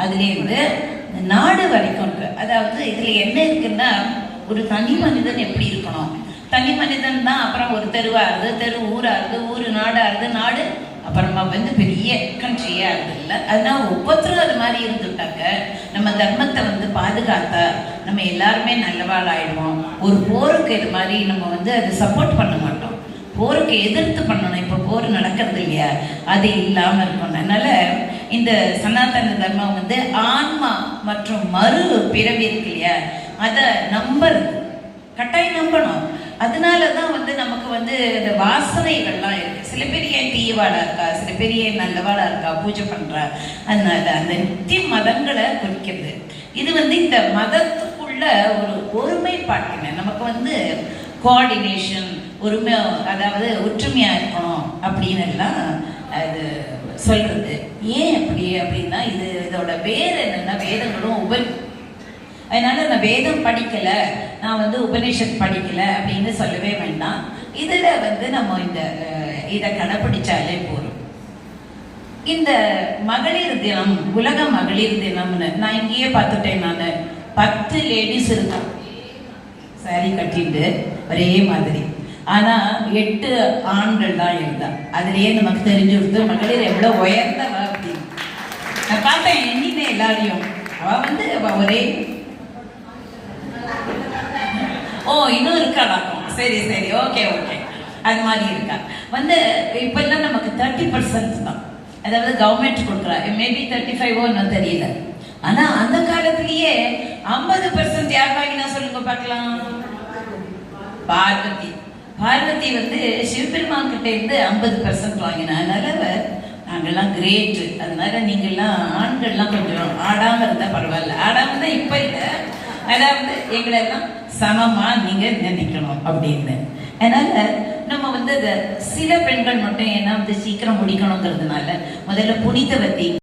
அதுலேருந்து நாடு வரைக்கும் இருக்கு. அதாவது இதுல என்ன இருக்குன்னா, ஒரு தனி மனிதன் எப்படி இருக்கணும், தனி மனிதன் தான் அப்புறம் ஒரு தெருவாருது, தெரு ஊராருது, ஊரு நாடாருது, நாடு அப்புறமா வந்து பெரிய கண்ட்ரியா இருது இல்லை. அதனால ஒவ்வொருத்தரும் அது மாதிரி இருந்துட்டாங்க. நம்ம தர்மத்தை வந்து பாதுகாத்தா நம்ம எல்லாருமே நல்லவாள் ஆயிடுவோம். ஒரு போருக்கு இது மாதிரி நம்ம வந்து அதை சப்போர்ட் பண்ண மாட்டோம், போருக்கு எதிர்த்து பண்ணணும். இப்போ போர் நடக்கிறது இல்லையா, அது இல்லாமல் இருக்கணும். அதனால இந்த சனாதன தர்மம் வந்து ஆன்மா மற்றும் மறு பிறவி இருக்கு இல்லையா, அதை நம்புறது கட்டாயம் நம்பணும். அதனாலதான் வந்து நமக்கு வந்து இந்த வாசனைகள்லாம் இருக்கு. சில பேர் ஏன் தீயவாளா இருக்கா, சில பேர் ஏன் நல்லவாளா இருக்கா, பூஜை பண்றா. அதனால அந்த நித்திய மதங்களை குறிக்கிறது. இது வந்து இந்த மதத்துக்குள்ள ஒரு ஒருமைப்பாட்டின நமக்கு வந்து கோஆர்டினேஷன், ஒருமை, அதாவது ஒற்றுமையா இருக்கணும் அப்படின்னு எல்லாம் அது சொல்றது. ஏன் அப்படி அப்படின்னா, இதோட வேறு என்னன்னா, வேதங்களும் அதனால நான் வேதம் படிக்கல, நான் வந்து உபநிஷத் படிக்கல அப்படின்னு சொல்லவே வேண்டாம். இதுல வந்து நம்ம இதை கடைப்பிடிச்சாலே போதும். இந்த மகளிர் தினம், உலக மகளிர் தினம்னு நான் இங்கேயே பார்த்துட்டேன். நான் 10 லேடிஸ் இருக்கான் சாரி கட்டிட்டு ஒரே மாதிரி. ஆனா 8 ஆண்கள் தான் இருந்தா. அதுலயே நமக்கு தெரிஞ்சு கொடுத்து மகளிர் எவ்வளவு உயர்ந்தவ அப்படின்னு. நான் பார்த்தேன் எண்ணினே எல்லாரையும். அவ ஒரே இன்னும் இருக்காடாக்கும். சரி சரி, ஓகே ஓகே, அது மாதிரி இருக்கா. வந்து இப்ப எல்லாம் நமக்கு 30% தான், அதாவது கவர்மெண்ட் கொடுக்குறா. மேபி 35 தெரியல. ஆனா அந்த காலத்திலேயே 50% யார் வாங்கினா சொல்லுங்க பார்க்கலாம். பார்வதி வந்து சிவபெருமான் கிட்ட இருந்து 50% வாங்கினா. அதனால நாங்கெல்லாம் கிரேட். அதனால நீங்கெல்லாம் ஆண்கள்லாம் கொஞ்சம் ஆடாம இருந்தா பரவாயில்ல. ஆடாம தான் இப்ப இல்லை, அதாவது எங்களை எல்லாம் சமமா நீங்க நினைக்கணும் அப்படின்னு. அதனால நம்ம வந்து சில பெண்கள் மட்டும் ஏன்னா வந்து சீக்கிரம் முடிக்கணுங்கிறதுனால முதல்ல புனிதவதி